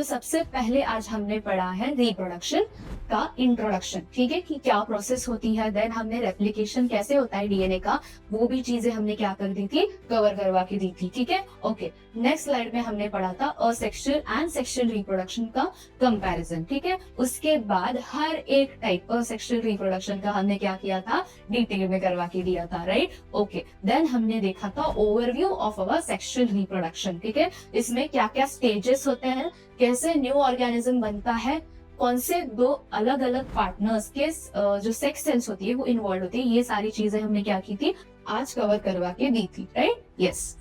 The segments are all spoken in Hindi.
सबसे पहले आज हमने पढ़ा है रिप्रोडक्शन का इंट्रोडक्शन, ठीक है, कि क्या प्रोसेस होती है। देन हमने रेप्लिकेशन कैसे होता है डीएनए का, वो भी चीजें हमने क्या कर दी थी, कवर करवा के दी थी, ठीक है। ओके, नेक्स्ट स्लाइड में हमने पढ़ा था असेक्सुअल एंड सेक्सुअल रिप्रोडक्शन का कंपैरिजन, ठीक है। उसके बाद हर एक टाइप असेक्सुअल रिप्रोडक्शन का हमने क्या किया था, डिटेल में करवा के दिया था, राइट। ओके, देन हमने देखा था overview of our sexual reproduction, ठीक है। इसमें क्या क्या स्टेजेस होते हैं, कैसे न्यू ऑर्गेनिज्म बनता है, कौन से दो अलग अलग पार्टनर्स के जो सेक्स सेल्स होती है वो इन्वॉल्व होती है, ये सारी चीजें हमने क्या की थी, आज कवर करवा के दी थी, right. Yes,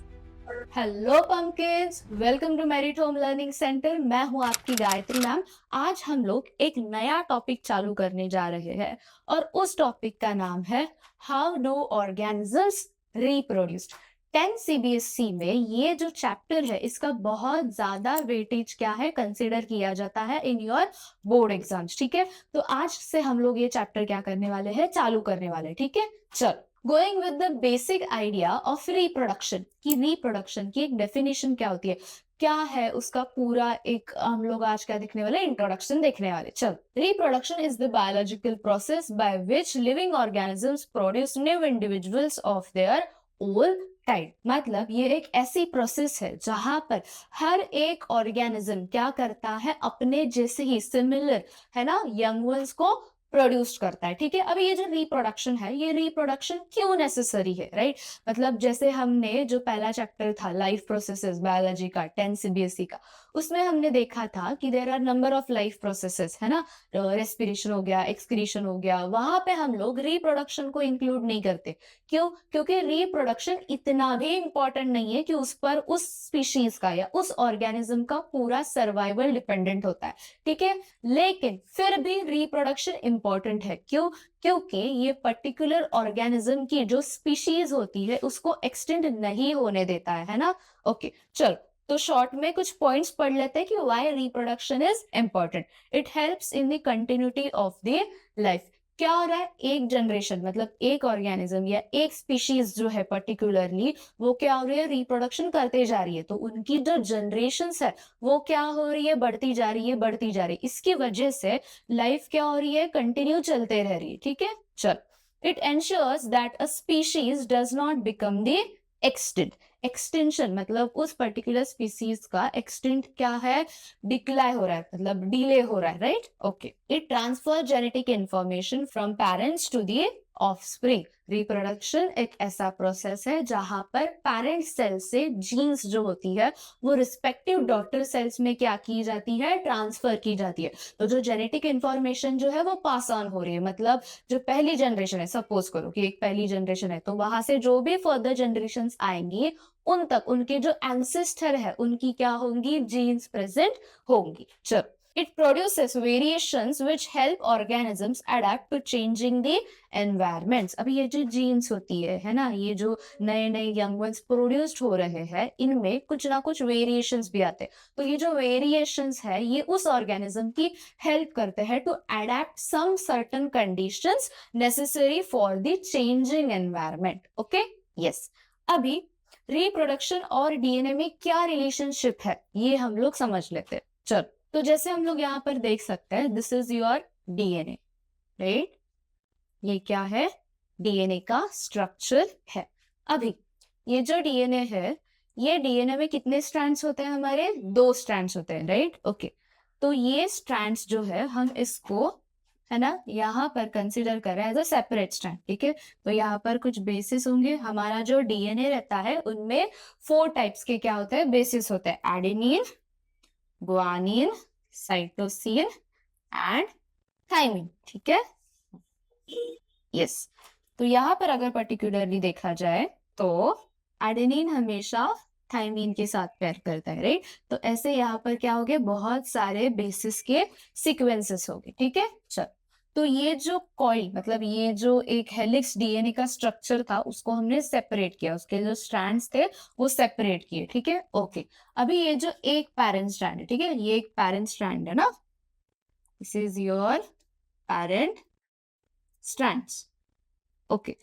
hello pumpkins, welcome to Merit Home Learning Centre. मैं हूं आपकी गायत्री मैम। आज हम लोग एक नया टॉपिक चालू करने जा रहे हैं और उस टॉपिक का नाम है how do organisms reproduce. 10 CBSE में ये जो चैप्टर है इसका बहुत ज्यादा वेटेज क्या है, कंसिडर किया जाता है इन योर बोर्ड एग्जाम्स, ठीक है। तो आज से हम लोग ये चैप्टर क्या करने वाले हैं, चालू करने वाले, ठीक है। चलो, going with the basic idea of reproduction, की रिप्रोडक्शन की एक डेफिनेशन क्या होती है, क्या है उसका पूरा एक हम लोग आज क्या देखने वाले, इंट्रोडक्शन देखने वाले। चल, reproduction is the biological process by which living organisms produce new individuals of their old type. मतलब ये एक ऐसी प्रोसेस है जहां पर हर एक ऑर्गेनिज्म क्या करता है, अपने जैसे ही सिमिलर है ना यंग वंस को प्रोड्यूस करता है, ठीक है। अभी ये जो रिप्रोडक्शन है, ये रिप्रोडक्शन क्यों नेसेसरी है, राइट। मतलब जैसे हमने जो पहला चैप्टर था लाइफ प्रोसेसेस बायोलॉजी का 10 सीबीएसई का, उसमें हमने देखा था कि there are number of life processes, है ना। रेस्पिरेशन हो गया, एक्सक्रीशन हो गया, वहां पे हम लोग रिप्रोडक्शन को इंक्लूड नहीं करते। क्यों? क्योंकि रिप्रोडक्शन इतना भी इंपॉर्टेंट नहीं है कि उस पर उस स्पीशीज का या उस ऑर्गेनिज्म का पूरा सर्वाइवल डिपेंडेंट होता है, ठीक है। लेकिन फिर भी रिप्रोडक्शन इंपॉर्टेंट है। क्यों? क्योंकि ये पर्टिकुलर ऑर्गेनिज्म की जो स्पीशीज होती है उसको एक्सटेंड नहीं होने देता है ना। ओके, चलो, तो शॉर्ट में कुछ पॉइंट्स पढ़ लेते हैं कि why reproduction is important. It helps in the continuity of the life. क्या हो रहा है, एक जनरेशन मतलब एक ऑर्गेनिज्म या एक स्पीशीज जो है पर्टिकुलरली, वो क्या हो रही है, रिप्रोडक्शन करते जा रही है, तो उनकी जो जनरेशंस है वो क्या हो रही है, बढ़ती जा रही है, बढ़ती जा रही है। इसकी वजह से लाइफ क्या हो रही है, कंटिन्यू चलते रह रही है, ठीक है। चल, it ensures that a species does not become the extinct. Extension मतलब उस पर्टिकुलर स्पीसीज का एक्सटिंक्ट क्या है, डिक्लाय हो रहा है, मतलब डिले हो रहा है, right. Okay, it transfer genetic information from parents to the offspring. Reproduction एक ऐसा प्रोसेस है जहां पर पेरेंट सेल से जीन्स जो होती है वो रिस्पेक्टिव डॉटर सेल्स में क्या की जाती है, ट्रांसफर की जाती है। तो जो जेनेटिक इंफॉर्मेशन जो है वो पास ऑन हो रही है, मतलब जो पहली जनरेशन है, सपोज करो कि एक पहली जनरेशन है, तो वहां से जो भी फर्दर जनरेशन आएंगी उन तक उनके जो एंसेस्टर है उनकी क्या होंगी, जीन्स प्रेजेंट होंगी। चलो, it produces variations which help organisms adapt to changing the environments। अभी ये जो जीन्स होती है ना, ये जो नए नए यंग वंस प्रोड्यूस्ड हो रहे हैं, इनमें कुछ ना कुछ वेरिएशंस भी आते हैं। तो ये जो वेरिएशंस है ये उस ऑर्गेनिज्म की हेल्प करते हैं to adapt some certain conditions necessary for the changing environment. Okay, yes. अभी रिप्रोडक्शन और डीएनए में क्या रिलेशनशिप है ये हम लोग समझ लेते हैं। चलो, तो जैसे हम लोग यहाँ पर देख सकते हैं, this is your DNA, right. ये क्या है, डीएनए का स्ट्रक्चर है। अभी ये जो डीएनए है, ये डीएनए में कितने स्ट्रैंड्स होते हैं, हमारे 2 स्ट्रैंड्स होते हैं, राइट। ओके, तो ये स्ट्रैंड्स जो है हम इसको है ना यहाँ पर कंसिडर कर रहे हैं एज अ सेपरेट स्ट्रैंड, ठीक है। तो यहाँ पर कुछ बेसिस होंगे, हमारा जो डीएनए रहता है उनमें 4 टाइप्स के क्या होते हैं, बेसिस होते हैं, adenine, guanine, cytosine and thymine, ठीक है। यस, तो यहाँ पर अगर पर्टिकुलरली देखा जाए तो एडेनिन हमेशा थाइमिन के साथ पेयर करता है, राइट। तो ऐसे यहाँ पर क्या हो गया, बहुत सारे बेसिस के सीक्वेंसेस हो गए, ठीक है। चल, तो ये जो कॉइल मतलब ये जो एक हेलिक्स डीएनए का स्ट्रक्चर था उसको हमने सेपरेट किया, उसके जो स्ट्रैंड्स थे वो सेपरेट किए, ठीक है। ओके, अभी ये जो एक पेरेंट स्ट्रैंड है, ठीक है, ये एक पेरेंट स्ट्रैंड है ना, this is your parent strands. Okay,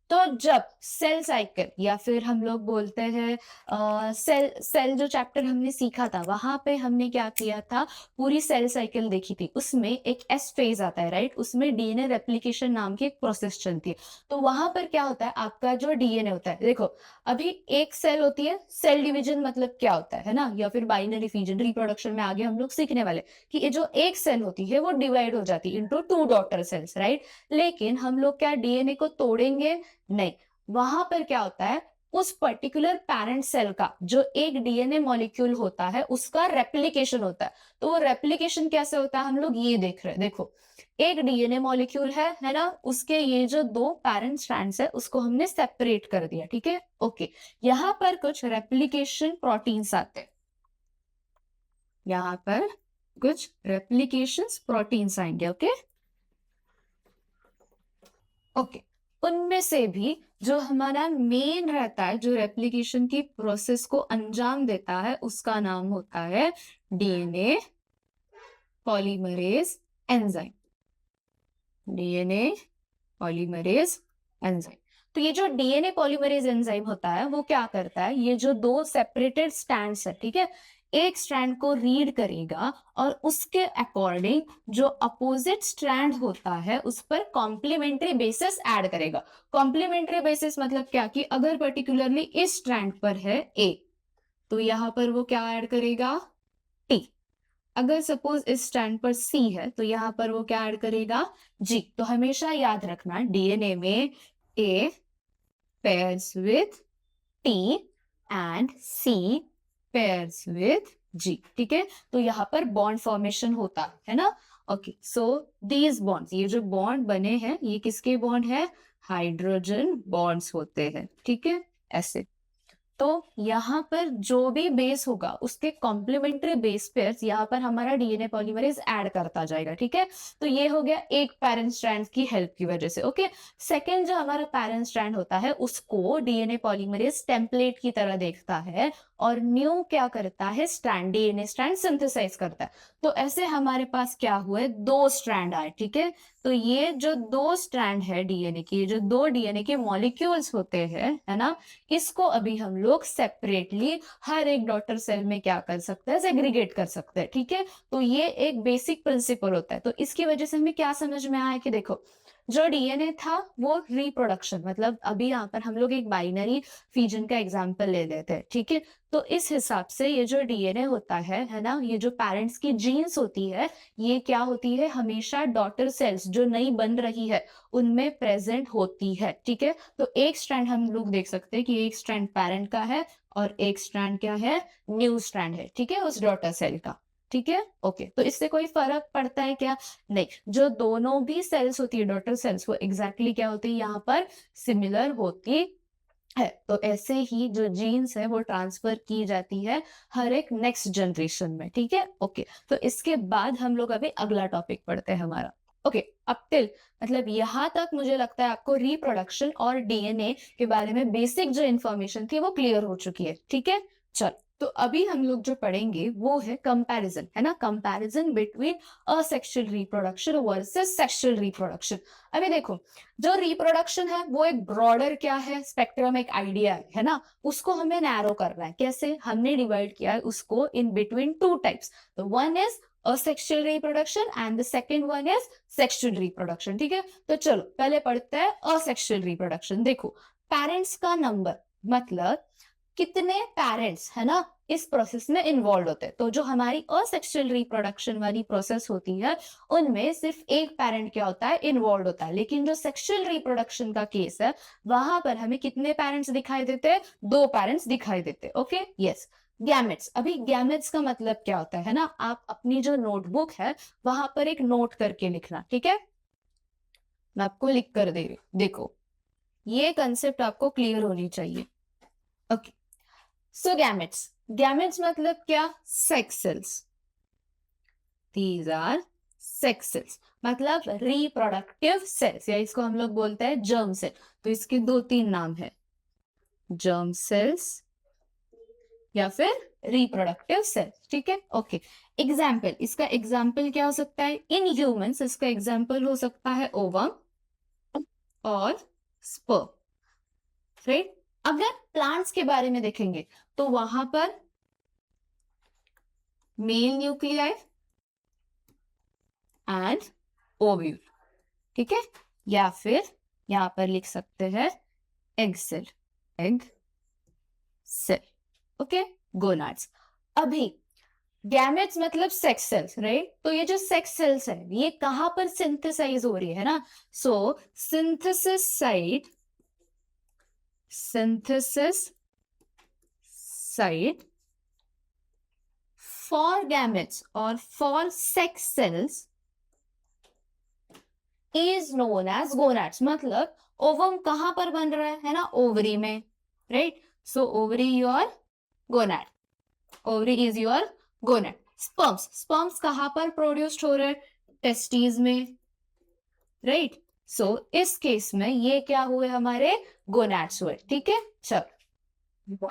तो जब सेल साइकिल या फिर हम लोग बोलते हैं सेल जो चैप्टर हमने सीखा था वहां पे हमने क्या किया था, पूरी सेल साइकिल देखी थी। उसमें एक एस फेज आता है, राइट, उसमें डीएनए रेप्लिकेशन नाम की एक प्रोसेस चलती है। तो वहां पर क्या होता है, आपका जो डीएनए होता है, देखो अभी एक सेल होती है, सेल डिवीजन मतलब क्या होता है ना, या फिर बाइनरी फिजन, रिप्रोडक्शन में आगे हम लोग सीखने वाले कि ये जो एक सेल होती है वो डिवाइड हो जाती है इनटू 2 डॉटर सेल्स, राइट। लेकिन हम लोग क्या डीएनए को तोड़ेंगे नहीं, वहां पर क्या होता है, उस पर्टिकुलर पैरेंट सेल का जो एक डीएनए मॉलिक्यूल होता है उसका रेप्लिकेशन होता है। तो वो रेप्लिकेशन कैसे होता है, हम लोग ये देख रहे हैं, देखो एक डीएनए मॉलिक्यूल है ना, उसके ये जो 2 पैरेंट स्ट्रैंड्स है उसको हमने सेपरेट कर दिया, ठीक है, ओके। यहाँ पर कुछ रेप्लिकेशन प्रोटीन्स आते हैं, यहाँ पर कुछ रेप्लिकेशन प्रोटीन्स आएंगे, ओके ओके। उनमें से भी जो हमारा मेन रहता है, जो रेप्लिकेशन की प्रोसेस को अंजाम देता है, उसका नाम होता है DNA polymerase enzyme, DNA polymerase enzyme. तो ये जो डीएनए पॉलीमरेज एंजाइम होता है वो क्या करता है, ये जो 2 सेपरेटेड स्ट्रैंड्स है, ठीक है, एक स्ट्रैंड को रीड करेगा और उसके अकॉर्डिंग जो अपोजिट स्ट्रैंड होता है उस पर कॉम्प्लीमेंट्री बेसिस ऐड करेगा। कॉम्प्लीमेंट्री बेसिस मतलब क्या, कि अगर पर्टिकुलरली इस स्ट्रैंड पर है ए, तो यहां पर वो क्या ऐड करेगा, टी। अगर सपोज इस स्टैंड पर सी है तो यहाँ पर वो क्या ऐड करेगा, जी। तो हमेशा याद रखना डीएनए में A pairs with T and C pairs with G, ठीक है। तो यहाँ पर बॉन्ड फॉर्मेशन होता है ना, ओके। सो दीज बॉन्ड्स, ये जो बॉन्ड बने हैं ये किसके बॉन्ड है, हाइड्रोजन बॉन्ड्स होते हैं, ठीक है, ऐसे। तो यहाँ पर जो भी बेस होगा उसके कॉम्प्लीमेंट्री बेस पेयर्स यहाँ पर हमारा डीएनए पॉलीमरेज ऐड करता जाएगा, ठीक है। तो ये हो गया एक पैरेंट स्ट्रैंड की हेल्प की वजह से, ओके। सेकेंड जो हमारा पैरेंट स्ट्रैंड होता है उसको डीएनए पॉलीमरेज टेम्पलेट की तरह देखता है और न्यू क्या करता है, स्ट्रैंड, डीएनए स्ट्रैंड सिंथेसाइज करता है। तो ऐसे हमारे पास क्या हुए, 2 स्ट्रैंड आए, ठीक है। तो ये जो 2 स्ट्रैंड है डीएनए की, जो 2 डीएनए के मॉलिक्यूल्स होते हैं, है ना, इसको अभी हम लोग सेपरेटली हर एक डॉटर सेल में क्या कर सकते हैं, सेग्रीगेट कर सकते हैं, ठीक है। तो ये एक बेसिक प्रिंसिपल होता है। तो इसकी वजह से हमें क्या समझ में आया कि देखो जो डीएनए था वो रिप्रोडक्शन, मतलब अभी यहाँ पर हम लोग एक बाइनरी फिजन का एग्जांपल ले लेते हैं, ठीक है। तो इस हिसाब से ये जो डीएनए होता है ना, ये जो पेरेंट्स की जीन्स होती है ये क्या होती है, हमेशा डॉटर सेल्स जो नई बन रही है उनमें प्रेजेंट होती है, ठीक है। तो एक स्ट्रैंड हम लोग देख सकते हैं कि एक स्ट्रैंड पेरेंट का है और एक स्ट्रैंड क्या है, न्यू स्ट्रैंड है, ठीक है, उस डॉटर सेल का, ठीक है, ओके। तो इससे कोई फर्क पड़ता है क्या, नहीं। जो दोनों भी सेल्स होती है डॉटर सेल्स वो एग्जैक्टली क्या होती है, यहाँ पर सिमिलर होती है। तो ऐसे ही जो जीन्स है वो ट्रांसफर की जाती है हर एक नेक्स्ट जनरेशन में, ठीक है, ओके। तो इसके बाद हम लोग अभी अगला टॉपिक पढ़ते हैं हमारा, ओके। अब टिल मतलब यहाँ तक मुझे लगता है आपको रिप्रोडक्शन और डीएनए के बारे में बेसिक जो इंफॉर्मेशन थी वो क्लियर हो चुकी है, ठीक है। चल, तो अभी हम लोग जो पढ़ेंगे वो है कंपैरिजन, है ना, comparison between asexual reproduction versus sexual reproduction. अभी देखो जो रिप्रोडक्शन है वो एक ब्रॉडर क्या है, स्पेक्ट्रम, एक आइडिया है ना, उसको हमें नैरो करना है। कैसे, हमने डिवाइड किया है उसको इन बिटवीन 2 टाइप्स। तो one is asexual reproduction and the second one is sexual reproduction, ठीक है। तो चलो पहले पढ़ते हैं asexual reproduction। देखो पेरेंट्स का नंबर मतलब कितने पेरेंट्स है ना इस प्रोसेस में इन्वॉल्व होते हैं। तो जो हमारी असेक्सुअल रिप्रोडक्शन वाली प्रोसेस होती है उनमें सिर्फ एक पेरेंट क्या होता है, इन्वॉल्व होता है। लेकिन जो सेक्सुअल रिप्रोडक्शन का केस है वहां पर हमें कितने पेरेंट्स दिखाई देते हैं, 2 पेरेंट्स दिखाई देते हैं, ओके, यस। गैमेट्स, अभी गैमेट्स का मतलब क्या होता है ना, आप अपनी जो नोटबुक है वहां पर एक नोट करके लिखना, ठीक है। मैं आपको लिख कर दे रही, देखो ये कंसेप्ट आपको क्लियर होनी चाहिए, ओके। सो गैमेट्स, गैमेट्स मतलब क्या, sex cells, these are sex cells, मतलब रिप्रोडक्टिव सेल्स, या इसको हम लोग बोलते हैं जर्म सेल। तो इसके 2-3 नाम है, जर्म सेल्स या फिर रिप्रोडक्टिव सेल्स, ठीक है, ओके। एग्जाम्पल, इसका एग्जाम्पल क्या हो सकता है, इन ह्यूमंस इसका एग्जाम्पल हो सकता है ओवम और स्पर्म। राइट। अगर प्लांट्स के बारे में देखेंगे तो वहां पर मेल न्यूक्लियाई एंड ओव्यूल, ठीक है, या फिर यहां पर लिख सकते हैं egg cell, egg cell, okay, gonads. अभी गैमेट्स मतलब सेक्स सेल्स, राइट। तो ये जो सेक्स सेल्स है ये कहां पर सिंथेसाइज हो रही है ना, so synthesis site, synthesis site for gametes और for sex cells is known as gonads. मतलब ओवम कहां पर बन रहा है ना, ओवरी में, right. So ovary your gonad, ovary is your gonad. Sperms, sperms कहां पर प्रोड्यूस्ड हो रहे हैं, टेस्टीज में, राइट। सो इस केस में ये क्या हुए, हमारे गोनाड्स हुए, ठीक है। चलो,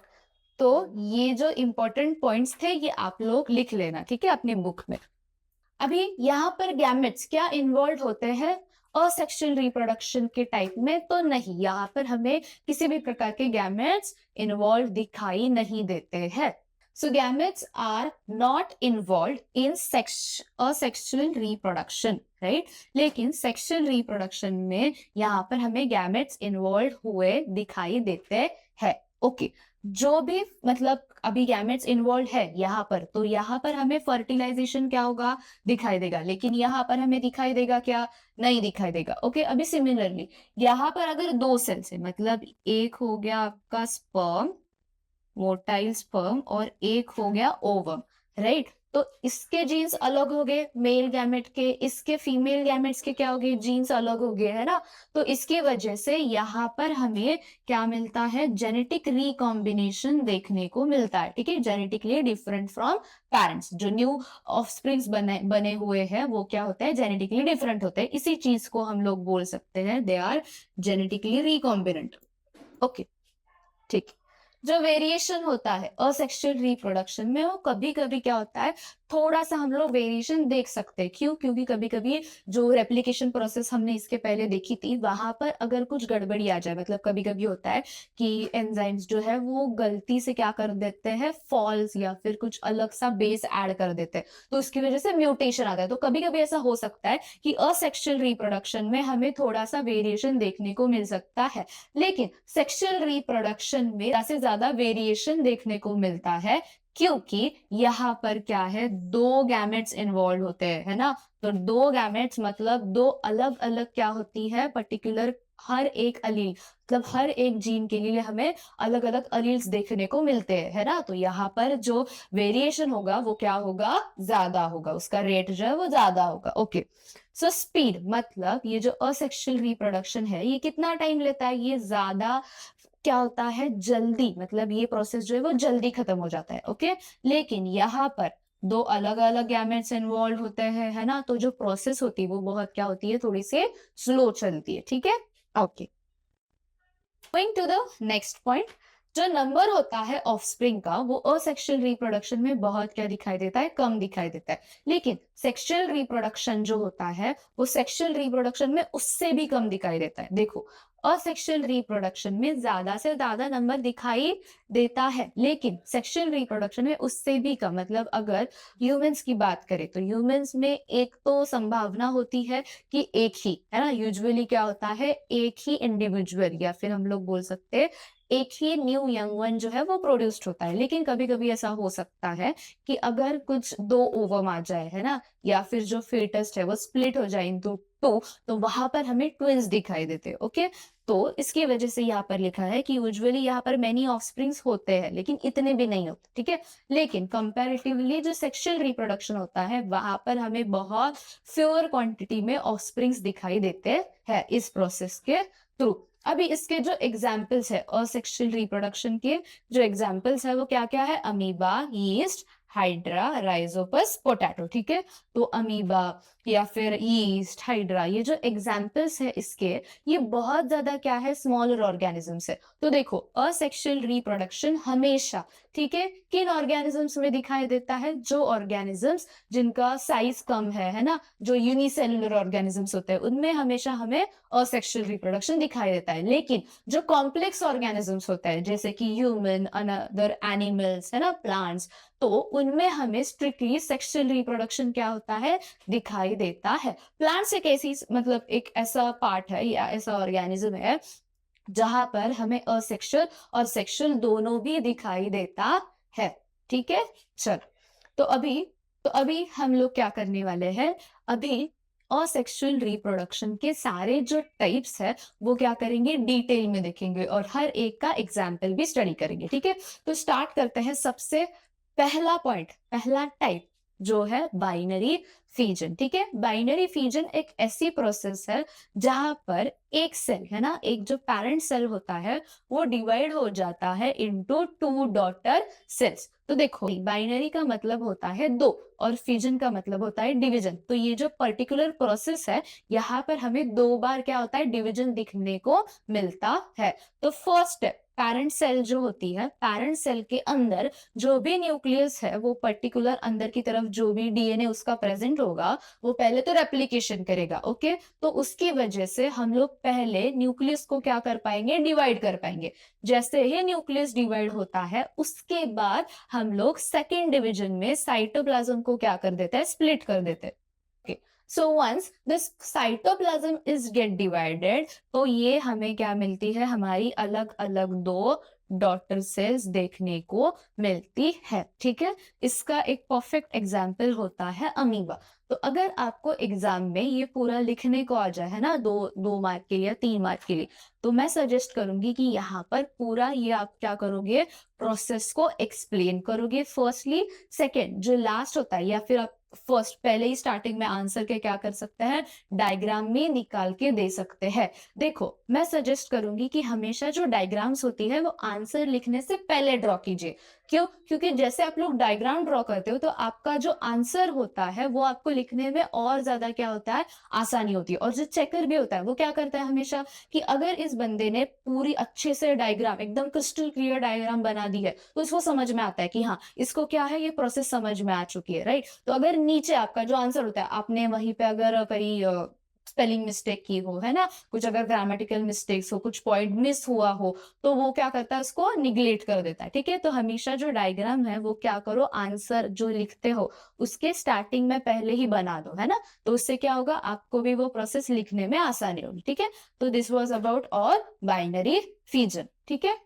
तो ये जो इंपॉर्टेंट पॉइंट्स थे ये आप लोग लिख लेना, ठीक है, अपनी बुक में। अभी यहाँ पर गैमेट्स क्या इन्वॉल्व होते हैं असेक्सुअल रिप्रोडक्शन के टाइप में, तो नहीं, यहाँ पर हमें किसी भी प्रकार के गैमेट्स इन्वॉल्व दिखाई नहीं देते हैं। So gametes are not involved in asexual reproduction, right. लेकिन सेक्सुअल रिप्रोडक्शन में यहाँ पर हमें गैमेट्स इन्वॉल्व हुए दिखाई देते हैं, ओके। जो भी मतलब अभी गैमेट्स इन्वॉल्व है यहाँ पर, तो यहाँ पर हमें फर्टिलाइजेशन क्या होगा, दिखाई देगा, लेकिन यहाँ पर हमें दिखाई देगा क्या, नहीं दिखाई देगा, ओके। अभी सिमिलरली यहाँ पर अगर दो सेल्स है, मतलब एक हो गया आपका स्पर्म, मोटाइल स्पर्म, और एक हो गया ओवम, राइट। तो इसके जीन्स अलग हो गए मेल गैमेट के, इसके फीमेल गैमेट्स के क्या हो गए, जीन्स अलग हो गए, है ना। तो इसकी वजह से यहाँ पर हमें क्या मिलता है, जेनेटिक रिकॉम्बिनेशन देखने को मिलता है, ठीक है। जेनेटिकली डिफरेंट फ्रॉम पेरेंट्स, जो न्यू ऑफस्प्रिंग्स बने हुए हैं वो क्या होते हैं, जेनेटिकली डिफरेंट होते हैं। इसी चीज को हम लोग बोल सकते हैं they are genetically recombinant, okay, ठीक। जो वेरिएशन होता है असेक्सुअल रिप्रोडक्शन में, वो कभी कभी क्या होता है, थोड़ा सा हम लोग वेरिएशन देख सकते हैं। क्यों, क्योंकि कभी कभी जो रेप्लिकेशन प्रोसेस हमने इसके पहले देखी थी वहां पर अगर कुछ गड़बड़ी आ जाए, मतलब कभी कभी होता है कि एंजाइम्स जो है वो गलती से क्या कर देते हैं, फॉल्स या फिर कुछ अलग सा बेस ऐड कर देते हैं, तो उसकी वजह से म्यूटेशन आता है। तो कभी कभी ऐसा हो सकता है कि असेक्सुअल रिप्रोडक्शन में हमें थोड़ा सा वेरिएशन देखने को मिल सकता है, लेकिन सेक्सुअल रिप्रोडक्शन में ज्यादा से ज्यादा वेरिएशन देखने को मिलता है, क्योंकि यहाँ पर क्या है, दो गैमेट्स इन्वॉल्व होते हैं, है ना। तो दो गैमेट्स मतलब दो अलग अलग क्या होती है, पर्टिकुलर हर एक अलील, मतलब हर एक जीन के लिए हमें अलग अलग अलील्स देखने को मिलते हैं, है ना। तो यहाँ पर जो वेरिएशन होगा वो क्या होगा, ज्यादा होगा, उसका रेट जो है वो ज्यादा होगा, ओके। सो स्पीड मतलब ये जो असेक्सुअल रिप्रोडक्शन है ये कितना टाइम लेता है, ये ज्यादा क्या होता है, जल्दी, मतलब ये प्रोसेस जो है वो जल्दी खत्म हो जाता है, ओके। लेकिन यहाँ पर दो अलग अलग गैमेट्स इन्वॉल्व होते हैं, है ना, तो जो प्रोसेस होती है वो बहुत क्या होती है, थोड़ी सी स्लो चलती है, ठीक है, okay. Going to the next point, जो नंबर होता है ऑफस्प्रिंग का वो असेक्सुअल रिप्रोडक्शन में बहुत क्या दिखाई देता है, कम दिखाई देता है। लेकिन सेक्सुअल रिप्रोडक्शन जो होता है वो सेक्सुअल रिप्रोडक्शन में उससे भी कम दिखाई देता है। देखो, असेक्सुअल रिप्रोडक्शन में ज्यादा से ज्यादा नंबर दिखाई देता है, लेकिन सेक्सुअल रिप्रोडक्शन में उससे भी कम। मतलब अगर ह्यूमंस की बात करें तो ह्यूमंस में एक तो संभावना होती है कि एक ही, है ना, यूजुअली क्या होता है, एक ही इंडिविजुअल या फिर हम लोग बोल सकते हैं एक ही न्यू यंग वन जो है वो प्रोड्यूस्ड होता है। लेकिन कभी कभी ऐसा हो सकता है कि अगर कुछ दो ओवम आ जाए, है ना, या फिर जो फेटस है वो स्प्लिट हो जाए इनटू टू, तो वहां पर हमें ट्विंस दिखाई देते हैं, ओके। तो इसकी वजह से यहाँ पर लिखा है कि यूजुअली यहाँ पर मेनी ऑफस्प्रिंग्स होते हैं लेकिन इतने भी नहीं होते, ठीक है। लेकिन कंपैरेटिवली जो सेक्सुअल रिप्रोडक्शन होता है वहां पर हमें बहुत फ्यूअर क्वांटिटी में ऑफस्प्रिंग्स दिखाई देते हैं इस प्रोसेस के थ्रू। अभी इसके जो एग्जाम्पल्स है असेक्सुअल रिप्रोडक्शन के, जो एग्जाम्पल्स है वो क्या क्या है, amoeba, yeast, hydra, Rhizopus, potato, ठीक है। तो अमीबा या फिर यीस्ट, हाइड्रा, ये जो एग्जाम्पल्स है इसके, ये बहुत ज्यादा क्या है, स्मॉलर ऑर्गेनिजम्स है। तो देखो असेक्सुअल रिप्रोडक्शन हमेशा, ठीक है, किन ऑर्गेनिजम्स में दिखाई देता है, जो ऑर्गेनिजम्स जिनका साइज कम है ना, जो यूनिसेलुलर ऑर्गेनिजम्स होते हैं उनमें हमेशा हमें असेक्सुअल रिप्रोडक्शन दिखाई देता है। लेकिन जो कॉम्प्लेक्स ऑर्गेनिजम्स होता है जैसे कि ह्यूमन, अनदर एनिमल्स, है ना, प्लांट्स, तो उनमें हमें स्ट्रिक्टली सेक्सुअल रिप्रोडक्शन क्या होता है, दिखाई देता है। प्लांट्स एक ऐसी, मतलब एक ऐसा पार्ट है या ऐसा ऑर्गेनिज्म है जहां पर हमें असेक्सुअल और सेक्सुअल दोनों भी दिखाई देता है, ठीक है। चल, तो अभी हम लोग क्या करने वाले हैं, अभी असेक्सुअल रिप्रोडक्शन के सारे जो टाइप्स है वो क्या करेंगे, डिटेल में देखेंगे और हर एक का एग्जाम्पल भी स्टडी करेंगे, ठीक है। तो स्टार्ट करते हैं, सबसे पहला पॉइंट, पहला टाइप जो है बाइनरी फीजन, ठीक है। बाइनरी फीजन एक ऐसी प्रोसेस है जहां पर एक सेल, है ना, एक जो पेरेंट सेल होता है वो डिवाइड हो जाता है इनटू टू डॉटर सेल्स। तो देखो बाइनरी का मतलब होता है दो और फिजन का मतलब होता है डिवीजन। तो ये जो पर्टिकुलर प्रोसेस है यहाँ पर हमें दो बार क्या होता है, डिवीजन दिखने को मिलता है। तो फर्स्ट पेरेंट सेल जो होती है, पेरेंट सेल के अंदर जो भी न्यूक्लियस है वो पर्टिकुलर अंदर की तरफ जो भी डीएनए उसका प्रेजेंट होगा वो पहले तो रेप्लिकेशन करेगा, ओके। तो उसकी वजह से हम लोग पहले न्यूक्लियस को क्या कर पाएंगे, डिवाइड कर पाएंगे। जैसे ही न्यूक्लियस डिवाइड होता है उसके बाद हम लोग सेकेंड डिवीजन में साइटोप्लाज्म को क्या कर देते हैं, स्प्लिट कर देते हैं। So once this cytoplasm is get divided, तो ये हमें क्या मिलती है, हमारी अलग अलग दो डॉटर सेल्स देखने को मिलती है, ठीक है। इसका एक परफेक्ट एग्जाम्पल होता है अमीबा। तो अगर आपको एग्जाम में ये पूरा लिखने को आ जाए, है ना, दो मार्क के लिए, 3 मार्क के लिए, तो मैं सजेस्ट करूंगी कि यहाँ पर पूरा ये आप क्या करोगे, प्रोसेस को एक्सप्लेन करोगे फर्स्टली। सेकेंड जो लास्ट होता है, या फिर आप फर्स्ट पहले ही स्टार्टिंग में आंसर के क्या कर सकते हैं, डायग्राम में निकाल के दे सकते हैं। देखो मैं सजेस्ट करूंगी कि हमेशा जो डायग्राम्स होती है वो आंसर लिखने से पहले ड्रॉ कीजिए। क्यों? क्योंकि जैसे आप लोग डायग्राम ड्रॉ करते हो तो आपका जो आंसर होता है वो आपको लिखने में और ज्यादा क्या होता है, आसानी होती है। और जो चेकर भी होता है वो क्या करता है हमेशा, कि अगर इस बंदे ने पूरी अच्छे से डायग्राम, एकदम क्रिस्टल क्लियर डायग्राम बना दी है तो इसको समझ में आता है कि हाँ इसको क्या है, ये प्रोसेस समझ में आ चुकी है, राइट। तो अगर नीचे आपका जो आंसर होता है, आपने वहीं पे अगर कहीं स्पेलिंग मिस्टेक की हो, है ना, कुछ अगर ग्रामेटिकल मिस्टेक्स हो, कुछ पॉइंट मिस हुआ हो, तो वो क्या करता है, उसको निग्लेक्ट कर देता है, ठीक है। तो हमेशा जो डायग्राम है वो क्या करो, आंसर जो लिखते हो उसके स्टार्टिंग में पहले ही बना दो, है ना। तो उससे क्या होगा, आपको भी वो प्रोसेस लिखने में आसानी होगी, ठीक है। तो दिस वॉज अबाउट और बाइनरी फीजन, ठीक है,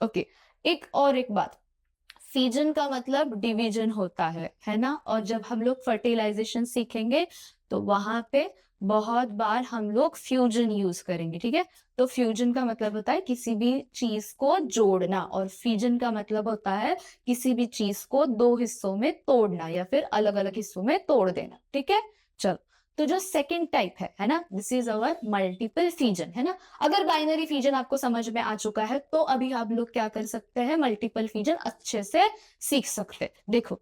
ओके। एक बात, फीजन का मतलब डिवीजन होता है ना। और जब हम लोग फर्टिलाइजेशन सीखेंगे तो वहां पे बहुत बार हम लोग फ्यूजन यूज करेंगे, ठीक है। तो फ्यूजन का मतलब होता है किसी भी चीज को जोड़ना, और फीजन का मतलब होता है किसी भी चीज को दो हिस्सों में तोड़ना या फिर अलग अलग हिस्सों में तोड़ देना, ठीक है। चलो, तो जो सेकंड टाइप है ना, this is our multiple fission, है ना। अगर बाइनरी फीजन आपको समझ में आ चुका है तो अभी आप लोग क्या कर सकते हैं, मल्टीपल फीजन अच्छे से सीख सकते हैं। देखो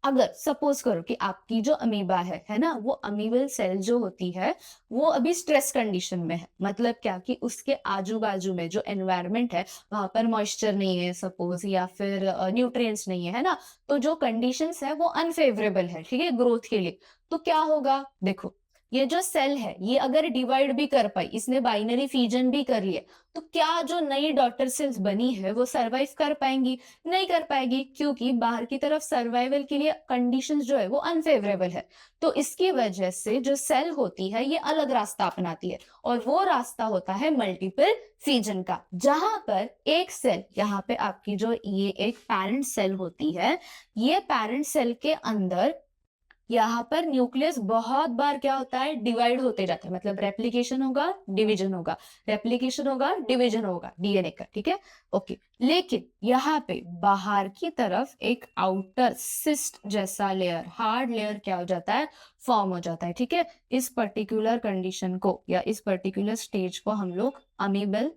अगर सपोज करो कि आपकी जो अमीबा है ना, वो अमीबल सेल जो होती है वो अभी स्ट्रेस कंडीशन में है। मतलब क्या, कि उसके आजू बाजू में जो एनवायरनमेंट है वहां पर मॉइस्चर नहीं है सपोज, या फिर न्यूट्रिएंट्स नहीं है ना। तो जो कंडीशंस है वो अनफेवरेबल है, ठीक है, ग्रोथ के लिए। तो क्या होगा, देखो ये जो सेल है ये अगर डिवाइड भी कर पाई, इसने बाइनरी फीजन भी कर लिया, तो क्या जो नई डॉटर सेल्स बनी है वो सरवाइव कर पाएंगी? नहीं कर पाएगी, क्योंकि बाहर की तरफ सर्वाइवल के लिए कंडीशंस जो है वो अनफेवरेबल है। तो इसकी वजह से जो सेल होती है ये अलग रास्ता अपनाती है, और वो रास्ता होता है मल्टीपल फीजन का, जहां पर एक सेल, यहाँ पे आपकी जो ये एक पेरेंट सेल होती है, ये पेरेंट सेल के अंदर यहाँ पर न्यूक्लियस बहुत बार क्या होता है, डिवाइड होते जाता है। मतलब रेप्लिकेशन होगा, डिवीजन होगा, रेप्लिकेशन होगा, डिवीजन होगा डीएनए का, ठीक है, ओके। लेकिन यहाँ पे बाहर की तरफ एक आउटर सिस्ट जैसा लेयर, हार्ड लेयर क्या हो जाता है, फॉर्म हो जाता है, ठीक है। इस पर्टिकुलर कंडीशन को या इस पर्टिकुलर स्टेज को हम लोग अमीबल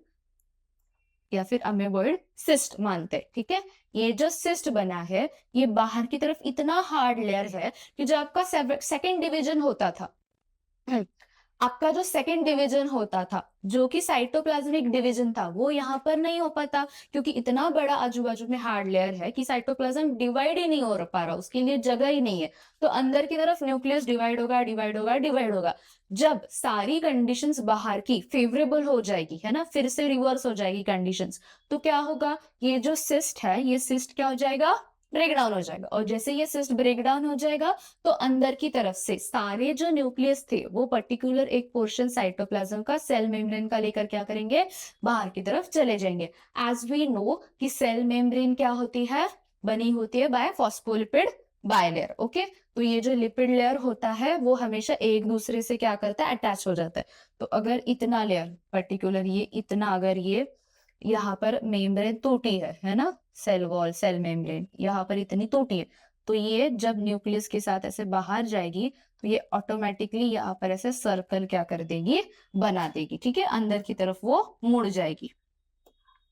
या फिर अमेबॉइड सिस्ट मानते हैं, ठीक है। ये जो सिस्ट बना है ये बाहर की तरफ इतना हार्ड लेयर है कि जो आपका सेकंड डिवीजन होता था, आपका जो सेकंड डिवीजन होता था जो कि साइटोप्लाज्मिक डिवीजन था, वो यहाँ पर नहीं हो पाता क्योंकि इतना बड़ा आजू बाजू में हार्ड लेयर है कि साइटोप्लाज्म डिवाइड ही नहीं हो पा रहा, उसके लिए जगह ही नहीं है। तो अंदर की तरफ न्यूक्लियस डिवाइड होगा, डिवाइड होगा, डिवाइड होगा। जब सारी कंडीशंस बाहर की फेवरेबल हो जाएगी, है ना, फिर से रिवर्स हो जाएगी कंडीशंस, तो क्या होगा, ये जो सिस्ट है ये सिस्ट क्या हो जाएगा, ब्रेक डाउन हो जाएगा। और जैसे ये सिस्ट ब्रेक डाउन हो जाएगा तो अंदर की तरफ से सारे जो न्यूक्लियस थे वो पर्टिकुलर एक पोर्शन साइटोप्लाज्म का सेल मेम्ब्रेन का लेकर क्या करेंगे, बाहर की तरफ चले जाएंगे। एज वी नो कि सेल मेम्ब्रेन क्या होती है, बनी होती है बाय फॉस्फोलिपिड बायलेयर। ओके, तो ये जो लिपिड लेयर होता है वो हमेशा एक दूसरे से क्या करता है, अटैच हो जाता है। तो अगर इतना लेयर पर्टिकुलर ये इतना, अगर ये यहाँ पर मेम्ब्रेन टूटी है ना, सेल वॉल सेल मेम्ब्रेन यहाँ पर इतनी टूटी है, तो ये जब न्यूक्लियस के साथ ऐसे बाहर जाएगी तो ये ऑटोमेटिकली यहाँ पर ऐसे सर्कल क्या कर देगी, बना देगी, ठीक है, अंदर की तरफ वो मुड़ जाएगी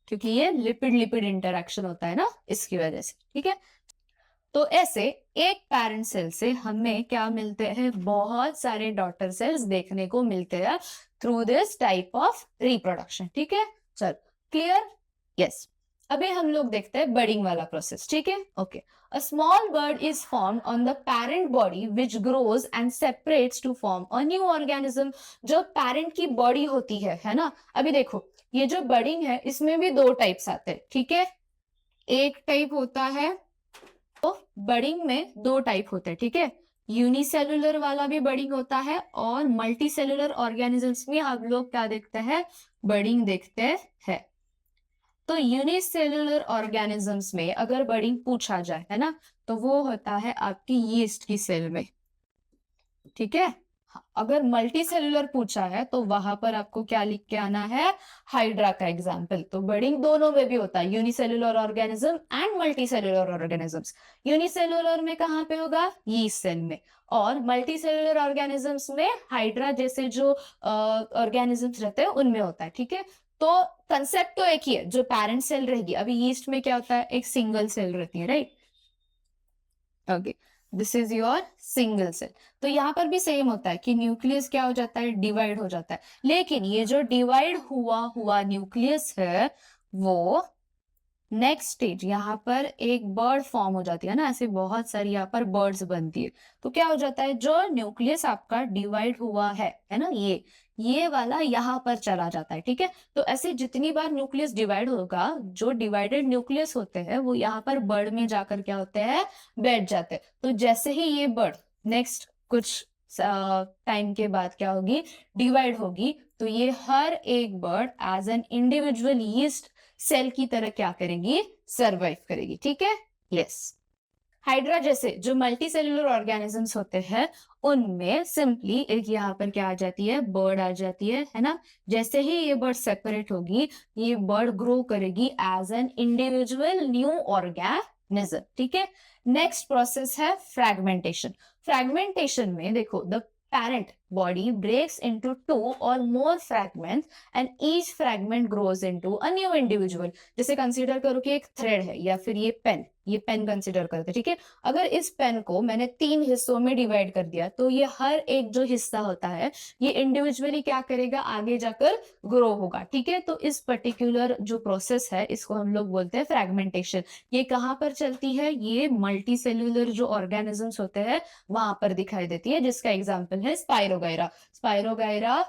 क्योंकि ये लिपिड लिपिड इंटरेक्शन होता है ना, इसकी वजह से, ठीक है। तो ऐसे एक पेरेंट सेल से हमें क्या मिलते हैं, बहुत सारे डॉटर सेल्स देखने को मिलते हैं through this type of reproduction, ठीक है। चल क्लियर, यस। अभी हम लोग देखते हैं बर्डिंग वाला प्रोसेस, ठीक है, okay. A small bud is formed on the parent body which grows and separates to form a new organism. जो पेरेंट की बॉडी होती है ना, अभी देखो ये जो बर्डिंग है इसमें भी दो टाइप्स आते हैं, ठीक है। एक टाइप होता है, तो बर्डिंग में दो टाइप होते हैं, ठीक है। यूनिसेलुलर वाला भी बर्डिंग होता है और मल्टीसेलुलर ऑर्गेनिजम्स में हम लोग क्या देखते हैं, बर्डिंग देखते हैं। तो यूनिसेलुलर ऑर्गेनिजम्स में अगर बर्डिंग पूछा जाए, है ना, तो वो होता है आपकी यीस्ट की सेल में, ठीक है। अगर मल्टी सेलुलर पूछा है तो वहां पर आपको क्या लिख के आना है, हाइड्रा का एग्जाम्पल। तो बर्डिंग दोनों में भी होता है, unicellular organism and multi cellular organisms. Unicellular में कहाँ पे होगा, यीस्ट सेल में, और मल्टी सेलुलर ऑर्गेनिजम्स में हाइड्रा जैसे जो ऑर्गेनिजम्स रहते हैं उनमें होता है, ठीक है। तो कंसेप्ट तो एक ही है, जो पेरेंट सेल रहेगी, अभी यीस्ट में क्या होता है, एक सिंगल सेल रहती है, right, okay, this is your single cell. तो यहाँ पर भी सेम होता है कि न्यूक्लियस क्या हो जाता है, डिवाइड हो जाता है। लेकिन ये जो डिवाइड हुआ हुआ न्यूक्लियस है वो नेक्स्ट स्टेज, यहाँ पर एक बर्ड फॉर्म हो जाती है ना, ऐसे बहुत सारी यहाँ पर बर्ड्स बनती है। तो क्या हो जाता है, जो न्यूक्लियस आपका डिवाइड हुआ है ना, ये वाला यहाँ पर चला जाता है, ठीक है। तो ऐसे जितनी बार न्यूक्लियस डिवाइड होगा, जो डिवाइडेड न्यूक्लियस होते हैं वो यहाँ पर बर्ड में जाकर क्या होते हैं, बैठ जाते हैं। तो जैसे ही ये बर्ड नेक्स्ट कुछ टाइम के बाद क्या होगी, डिवाइड होगी, तो ये हर एक bud as an individual yeast cell की तरह क्या करेंगी, सरवाइव करेगी, ठीक है, यस। हाइड्रा जैसे जो मल्टी सेलुलर ऑर्गेनिजम्स होते हैं उनमें सिंपली एक यहाँ पर क्या आ जाती है, बर्ड आ जाती है ना। जैसे ही ये बर्ड सेपरेट होगी, ये बर्ड ग्रो करेगी as an individual new organism, ठीक है। नेक्स्ट प्रोसेस है फ्रैगमेंटेशन। फ्रैगमेंटेशन में देखो, the parent body breaks into two or more fragments and each fragment grows into a new individual। जैसे कंसीडर करो कि एक थ्रेड है या फिर ये पेन कंसीडर करते हैं, ठीक है। अगर इस पेन को मैंने 3 हिस्सों में डिवाइड कर दिया तो ये हर एक जो हिस्सा होता है ये इंडिविजुअली क्या करेगा, आगे जाकर ग्रो होगा, ठीक है। तो इस पर्टिकुलर जो प्रोसेस है इसको हम लोग बोलते हैं फ्रैगमेंटेशन। ये कहाँ पर चलती है, ये मल्टी सेल्यूलर जो ऑर्गेनिजम्स होते हैं वहां पर दिखाई देती है, जिसका एग्जाम्पल है स्पाइरोगायरा। स्पाइरोगायरा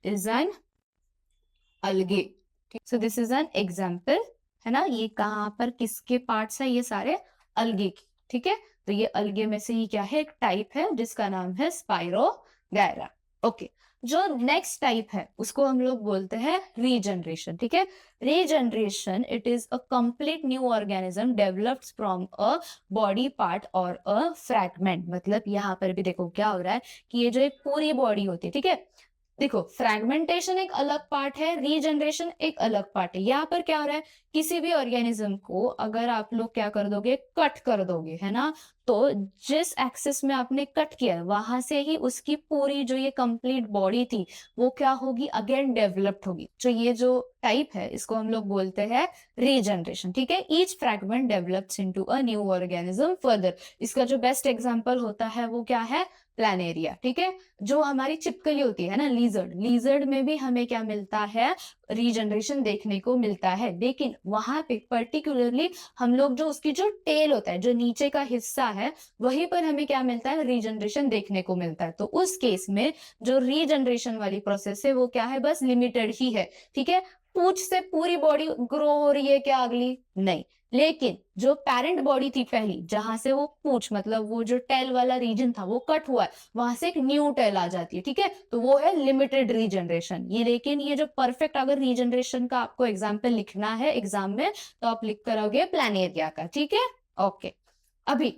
इज एन अलगे, so this is an example, है ना। ये कहाँ पर किसके पार्ट्स है, ये सारे अलगे की, ठीक है। तो ये अलगे में से ही क्या है, एक टाइप है जिसका नाम है स्पाइरोगायरा, ओके। जो नेक्स्ट टाइप है उसको हम लोग बोलते हैं रीजनरेशन, ठीक है। Regeneration, it is a complete new organism developed from a body part और अ फ्रैगमेंट। मतलब यहाँ पर भी देखो क्या हो रहा है कि ये जो एक पूरी बॉडी होती है, ठीक है। देखो फ्रैगमेंटेशन एक अलग पार्ट है, रीजनरेशन एक अलग पार्ट है। यहाँ पर क्या हो रहा है, किसी भी ऑर्गेनिज्म को अगर आप लोग क्या कर दोगे, कट कर दोगे, है ना, तो जिस एक्सिस में आपने कट किया वहां से ही उसकी पूरी जो ये कंप्लीट बॉडी थी वो क्या होगी, अगेन डेवलप्ड होगी। तो ये जो टाइप है इसको हम लोग बोलते हैं रीजनरेशन, ठीक है। Each fragment develops into a new organism further. इसका जो बेस्ट एग्जांपल होता है वो क्या है, प्लानेरिया, ठीक है। जो हमारी चिपकली होती है ना लीजर्ड, लीजर्ड में भी हमें क्या मिलता है, रीजनरेशन देखने को मिलता है। लेकिन वहां पे पर्टिकुलरली हम लोग जो उसकी जो टेल होता है, जो नीचे का हिस्सा है, वहीं पर हमें क्या मिलता है, रीजनरेशन देखने को मिलता है। तो उस केस में जो रीजनरेशन वाली प्रोसेस है वो क्या है, बस लिमिटेड ही है, ठीक है। पूंछ से पूरी बॉडी ग्रो हो रही है क्या अगली, नहीं। लेकिन जो पेरेंट बॉडी थी पहली, जहां से वो पूंछ मतलब वो जो टेल वाला रीजन था वो कट हुआ है, वहां से एक न्यू टेल आ जाती है, ठीक है। तो वो है लिमिटेड रीजनरेशन ये। लेकिन ये जो परफेक्ट अगर रीजनरेशन का आपको एग्जाम्पल लिखना है एग्जाम में तो आप लिख करोगे प्लानेरिया का, ठीक है। ओके, अभी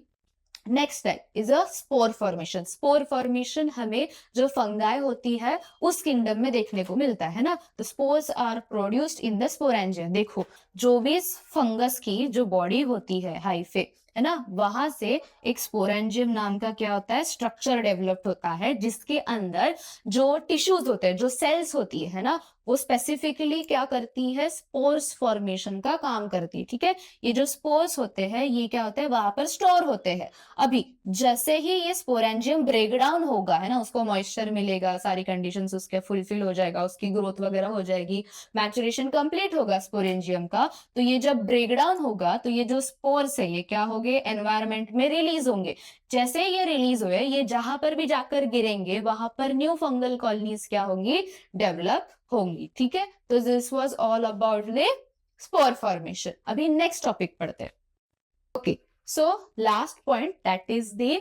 next type is a spore formation. Spore formation हमें जो फंगाई होती है उस किंगडम में देखने को मिलता है ना। तो spores are produced in the sporangium. देखो जो भी फंगस की जो बॉडी होती है हाइफे, है ना, वहां से एक स्पोरेंजियम नाम का क्या होता है, स्ट्रक्चर डेवलप्ड होता है, जिसके अंदर जो टिश्यूज होते हैं, जो सेल्स होती है ना, वो स्पेसिफिकली क्या करती है, स्पोर्स फॉर्मेशन का काम करती है, ठीक है। ये जो स्पोर्स होते हैं ये क्या होते हैं, वहां पर स्टोर होते हैं। अभी जैसे ही ये स्पोरेंजियम ब्रेक डाउन होगा, है ना, उसको मॉइस्चर मिलेगा, सारी कंडीशंस उसके फुलफिल हो जाएगा, उसकी ग्रोथ वगैरह हो जाएगी, मैचुरेशन कंप्लीट होगा स्पोरेंजियम का। तो ये जब ब्रेक डाउन होगा तो ये जो स्पोर्स है ये क्या होंगे, एनवायरमेंट में रिलीज होंगे। जैसे ये रिलीज हुए ये जहां पर भी जाकर गिरेंगे वहां पर न्यू फंगल कॉलोनीज क्या होंगी, डेवलप होंगी, ठीक है। तो this was all about the spore formation. अभी नेक्स्ट टॉपिक पढ़ते हैं। Okay, so last point that is the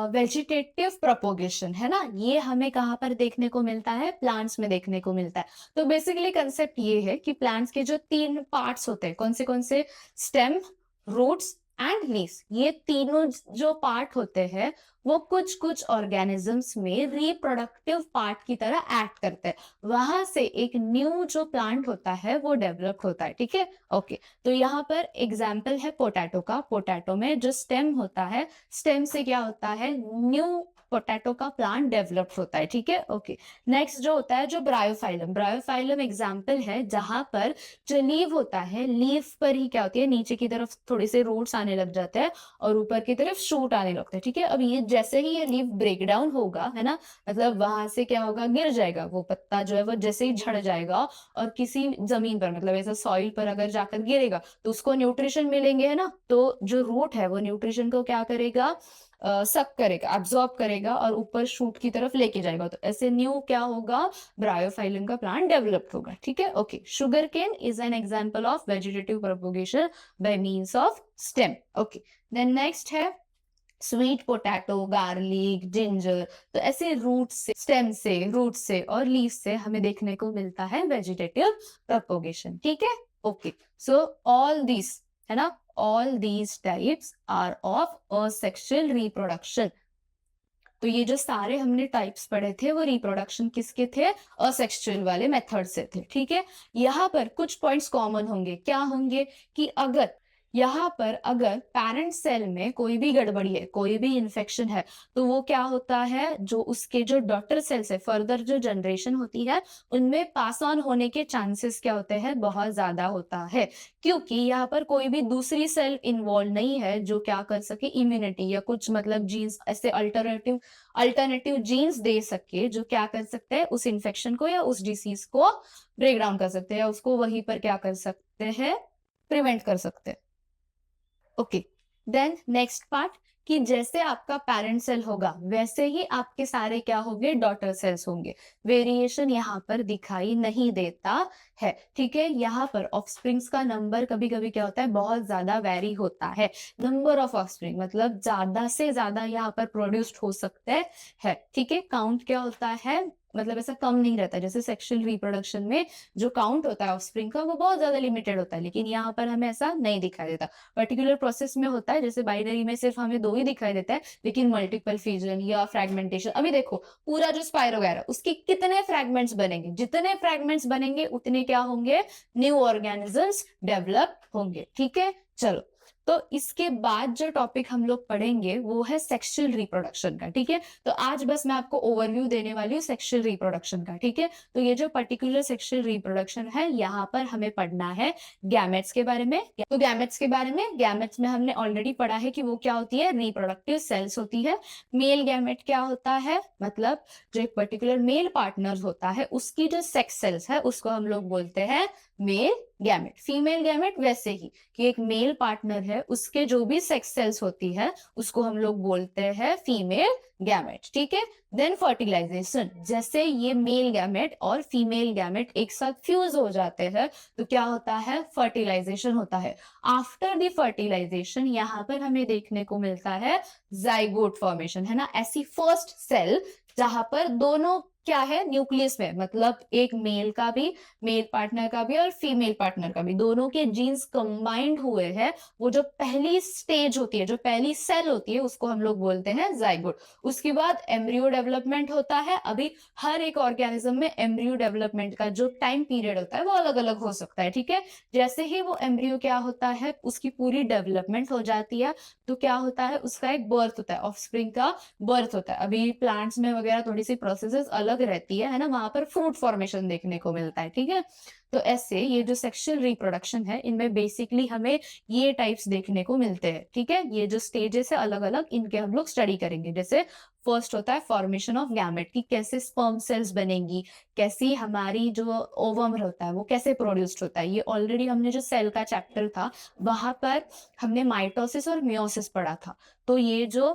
vegetative propagation, है ना। ये हमें कहां पर देखने को मिलता है, प्लांट्स में देखने को मिलता है। तो बेसिकली कंसेप्ट ये है कि प्लांट्स के जो 3 पार्ट्स होते हैं, कौन से, स्टेम, रूट्स एंड लीव्स, ये तीनों जो पार्ट होते हैं वो कुछ कुछ ऑर्गेनिजम्स में रिप्रोडक्टिव पार्ट की तरह एक्ट करते हैं। वहां से एक न्यू जो प्लांट होता है वो डेवलप होता है, ठीक है। ओके, तो यहाँ पर एग्जाम्पल है पोटैटो का। पोटैटो में जो स्टेम होता है, स्टेम से क्या होता है, न्यू पोटैटो का प्लांट डेवलप होता है, ठीक है। ओके, नेक्स्ट जो होता है जो ब्रायोफाइलम, ब्रायोफाइलम एग्जाम्पल है जहां पर जो लीव होता है, लीव पर ही क्या होती है, नीचे की तरफ थोड़े से रूट्स आने लग जाते हैं और ऊपर की तरफ शूट आने लगते हैं, ठीक है। अब ये जैसे ही ये लीव ब्रेक डाउन होगा, है ना, मतलब वहां से क्या होगा, गिर जाएगा वो पत्ता जो है, वो जैसे ही झड़ जाएगा और किसी जमीन पर मतलब ऐसा सॉइल पर अगर जाकर गिरेगा तो उसको न्यूट्रिशन मिलेंगे, है ना। तो जो रूट है वो न्यूट्रिशन को क्या करेगा, सक करेगा, अब्सॉर्ब करेगा और ऊपर शूट की तरफ लेके जाएगा। तो ऐसे न्यू क्या होगा, ब्रायोफाइलम का प्लांट डेवलप होगा, ठीक है। Okay, sugar cane is an example of vegetative propagation by means of stem. Okay, then next है स्वीट पोटैटो, गार्लिक, जिंजर। तो ऐसे रूट से, स्टेम से, रूट से और लीफ से हमें देखने को मिलता है वेजिटेटिव प्रोपोगेशन, ठीक है। ओके, सो ऑल दिस, है ना, all these types are of asexual reproduction। तो ये जो सारे हमने टाइप्स पढ़े थे वो रिप्रोडक्शन किसके थे, असेक्सुअल वाले मेथड से थे, ठीक है। यहाँ पर कुछ पॉइंट्स कॉमन होंगे, क्या होंगे कि अगर यहाँ पर अगर पेरेंट सेल में कोई भी गड़बड़ी है, कोई भी इंफेक्शन है, तो वो क्या होता है, जो उसके जो डॉटर सेल्स है, फर्दर जो जनरेशन होती है उनमें पास ऑन होने के चांसेस क्या होते हैं, बहुत ज्यादा होता है। क्योंकि यहाँ पर कोई भी दूसरी सेल इन्वॉल्व नहीं है जो क्या कर सके, इम्यूनिटी या कुछ मतलब जीन्स ऐसे अल्टरनेटिव जीन्स दे सके जो क्या कर सकते हैं, उस इन्फेक्शन को या उस डिसीज को ब्रेक डाउन कर सकते हैं या उसको वहीं पर क्या कर सकते हैं, प्रिवेंट कर सकते हैं। ओके, देन नेक्स्ट पार्ट कि जैसे आपका पेरेंट सेल होगा वैसे ही आपके सारे क्या होंगे, डॉटर सेल्स होंगे। वेरिएशन यहाँ पर दिखाई नहीं देता है, ठीक है। यहाँ पर ऑफस्प्रिंग्स का नंबर कभी कभी क्या होता है, बहुत ज्यादा वेरी होता है। नंबर ऑफ ऑफस्प्रिंग मतलब ज्यादा से ज्यादा यहाँ पर प्रोड्यूस्ड हो सकते हैं, ठीक है। काउंट क्या होता है, मतलब ऐसा कम नहीं रहता, जैसे सेक्सुअल रिप्रोडक्शन में जो काउंट होता है ऑफस्प्रिंग का वो बहुत ज्यादा लिमिटेड होता है, लेकिन यहाँ पर हमें ऐसा नहीं दिखाई देता। पर्टिकुलर प्रोसेस में होता है, जैसे बाइनरी में सिर्फ हमें 2 ही दिखाई देता है, लेकिन मल्टीपल फ्यूजन या फ्रैगमेंटेशन, अभी देखो पूरा जो स्पाइरो वगैरह उसके कितने फ्रैगमेंट्स बनेंगे, जितने फ्रैगमेंट्स बनेंगे उतने क्या होंगे, न्यू ऑर्गेनिजम्स डेवलप होंगे, ठीक है। चलो तो इसके बाद जो टॉपिक हम लोग पढ़ेंगे वो है सेक्सुअल रिप्रोडक्शन का, ठीक है। तो आज बस मैं आपको ओवरव्यू देने वाली हूँ सेक्सुअल रिप्रोडक्शन का, ठीक है। तो ये जो पर्टिकुलर सेक्सुअल रिप्रोडक्शन है, यहाँ पर हमें पढ़ना है गैमेट्स के बारे में। तो गैमेट्स में हमने ऑलरेडी पढ़ा है कि वो क्या होती है, रिप्रोडक्टिव सेल्स होती है। मेल गैमेट क्या होता है, मतलब जो एक पर्टिकुलर मेल पार्टनर होता है उसकी जो सेक्स सेल्स है उसको हम लोग बोलते हैं मेल गैमेट। फीमेल गैमेट वैसे ही कि एक मेल पार्टनर है उसके जो भी सेक्स सेल्स होती है उसको हम लोग बोलते हैं फीमेल गैमेट, ठीक है। देन फर्टिलाइजेशन, जैसे ये मेल गैमेट और फीमेल गैमेट एक साथ फ्यूज हो जाते हैं तो क्या होता है, फर्टिलाइजेशन होता है। आफ्टर द फर्टिलाइजेशन यहाँ पर हमें देखने को मिलता है जाइगोट फॉर्मेशन, है ना। ऐसी फर्स्ट सेल जहां पर दोनों क्या है, न्यूक्लियस में, मतलब एक मेल का भी, मेल पार्टनर का भी और फीमेल पार्टनर का भी, दोनों के जीन्स कंबाइंड हुए हैं। वो जो पहली स्टेज होती है, जो पहली सेल होती है उसको हम लोग बोलते हैं जाइगोट। उसके बाद एम्ब्रियो डेवलपमेंट होता है। अभी हर एक ऑर्गेनिज्म में एम्ब्रियो डेवलपमेंट का जो टाइम पीरियड होता है वो अलग अलग हो सकता है, ठीक है। जैसे ही वो एम्ब्रियो क्या होता है, उसकी पूरी डेवलपमेंट हो जाती है तो क्या होता है, उसका एक बर्थ होता है, ऑफस्प्रिंग का बर्थ होता है। अभी प्लांट्स में वगैरह थोड़ी सी प्रोसेसेस अलग रहती है ना, वहां पर फ्रूट फॉर्मेशन देखने को मिलता है, ठीक है। तो ऐसे ये जो सेक्सुअल रिप्रोडक्शन है इनमें बेसिकली हमें ये टाइप्स देखने को मिलते हैं, ठीक है। ये जो स्टेजेस है अलग अलग, इनके हम लोग स्टडी करेंगे। जैसे फर्स्ट होता है फॉर्मेशन ऑफ गैमेट, कि कैसे स्पर्म सेल्स बनेंगी, कैसी हमारी जो ओवम होता है वो कैसे प्रोड्यूस्ड होता है। ये ऑलरेडी हमने जो सेल का चैप्टर था वहां पर हमने माइटोसिस और मियोसिस पढ़ा था। तो ये जो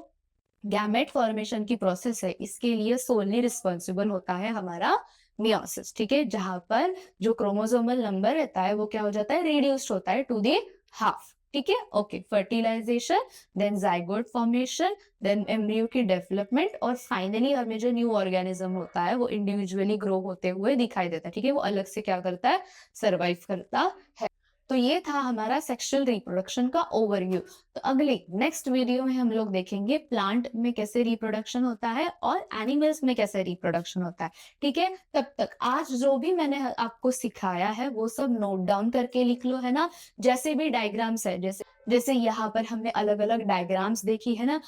गैमेट फॉर्मेशन की प्रोसेस है इसके लिए सोलली रिस्पॉन्सिबल होता है हमारा मियोसिस, ठीक है। जहां पर जो क्रोमोसोमल नंबर रहता है वो क्या हो जाता है, रिड्यूस्ड होता है टू द हाफ, ठीक है। Okay, fertilization, then zygote formation, then embryo की डेवलपमेंट, और फाइनली हमें जो न्यू ऑर्गेनिज्म होता है वो इंडिविजुअली ग्रो होते हुए दिखाई देता है, ठीक है। वो अलग से क्या करता है, सर्वाइव करता है। तो ये था हमारा सेक्सुअल रिप्रोडक्शन का ओवरव्यू। तो अगले नेक्स्ट वीडियो में हम लोग देखेंगे प्लांट में कैसे रिप्रोडक्शन होता है और एनिमल्स में कैसे रिप्रोडक्शन होता है, ठीक है। तब तक आज जो भी मैंने आपको सिखाया है वो सब नोट डाउन करके लिख लो, है ना। जैसे भी डायग्राम्स है, जैसे जैसे यहाँ पर हमने अलग अलग डायग्राम्स देखी है ना,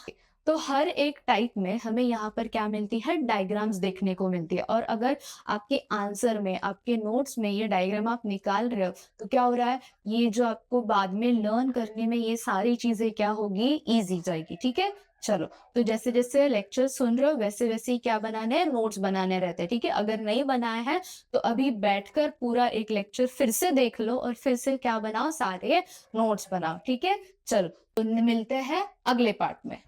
तो हर एक टाइप में हमें यहाँ पर क्या मिलती है, डायग्राम्स देखने को मिलती है। और अगर आपके आंसर में, आपके नोट्स में ये डायग्राम आप निकाल रहे हो तो क्या हो रहा है, ये जो आपको बाद में लर्न करने में ये सारी चीजें क्या होगी, इजी जाएगी, ठीक है। चलो, तो जैसे जैसे लेक्चर सुन रहे हो वैसे वैसे ही क्या बनाने हैं, नोट्स बनाने रहते हैं, ठीक है। अगर नहीं बनाया है तो अभी बैठकर पूरा एक लेक्चर फिर से देख लो और फिर से क्या बनाओ, सारे नोट्स बनाओ, ठीक है। चलो, तो मिलते हैं अगले पार्ट में।